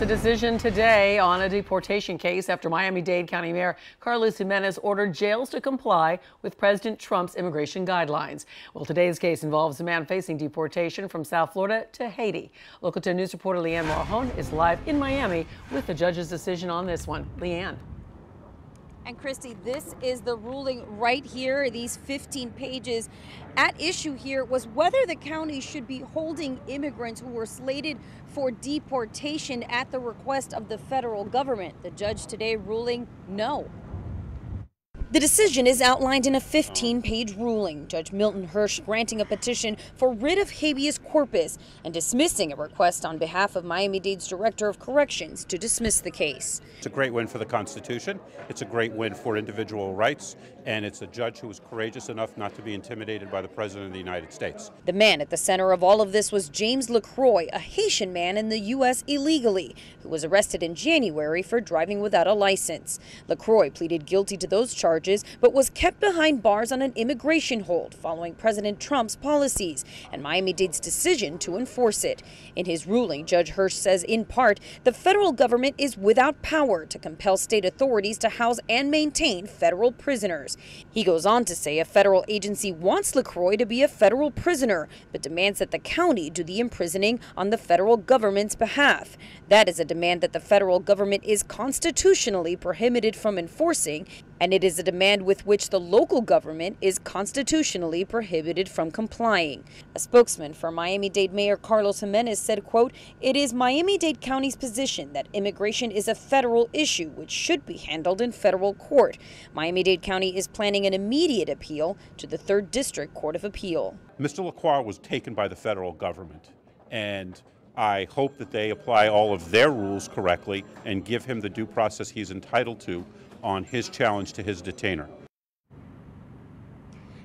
A decision today on a deportation case after Miami-Dade County Mayor Carlos Jimenez ordered jails to comply with President Trump's immigration guidelines. Well, today's case involves a man facing deportation from South Florida to Haiti. Local 10 News reporter Leanne Morajon is live in Miami with the judge's decision on this one. Leanne. And Christy, this is the ruling right here. These 15 pages. At issue here was whether the county should be holding immigrants who were slated for deportation at the request of the federal government. The judge today ruling no. The decision is outlined in a 15-page ruling. Judge Milton Hirsch granting a petition for writ of habeas corpus and dismissing a request on behalf of Miami-Dade's Director of Corrections to dismiss the case. It's a great win for the Constitution. It's a great win for individual rights. And it's a judge who was courageous enough not to be intimidated by the President of the United States. The man at the center of all of this was James LaCroix, a Haitian man in the U.S. illegally, who was arrested in January for driving without a license. LaCroix pleaded guilty to those charges, but was kept behind bars on an immigration hold following President Trump's policies and Miami-Dade's decision to enforce it. In his ruling, Judge Hirsch says, in part, the federal government is without power to compel state authorities to house and maintain federal prisoners. He goes on to say a federal agency wants LaCroix to be a federal prisoner, but demands that the county do the imprisoning on the federal government's behalf. That is a demand that the federal government is constitutionally prohibited from enforcing, and it is a demand with which the local government is constitutionally prohibited from complying. A spokesman for Miami-Dade Mayor Carlos Jimenez said, quote, "It is Miami-Dade County's position that immigration is a federal issue which should be handled in federal court. Miami-Dade County is planning an immediate appeal to the 3rd District Court of Appeal." Mr. LaCroix was taken by the federal government, and I hope that they apply all of their rules correctly and give him the due process he's entitled to on his challenge to his detainer.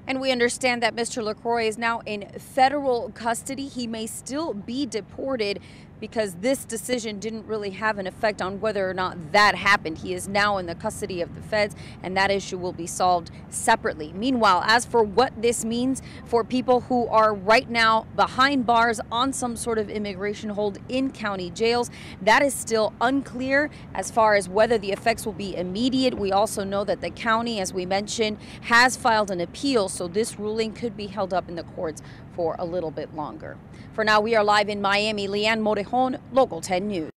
And we understand that Mr. LaCroix is now in federal custody. He may still be deported because this decision didn't really have an effect on whether or not that happened. He is now in the custody of the feds, and that issue will be solved separately. Meanwhile, as for what this means for people who are right now behind bars on some sort of immigration hold in county jails, that is still unclear as far as whether the effects will be immediate. We also know that the county, as we mentioned, has filed an appeal, so this ruling could be held up in the courts for a little bit longer. For now, we are live in Miami. Leanne Morajon, Local 10 News.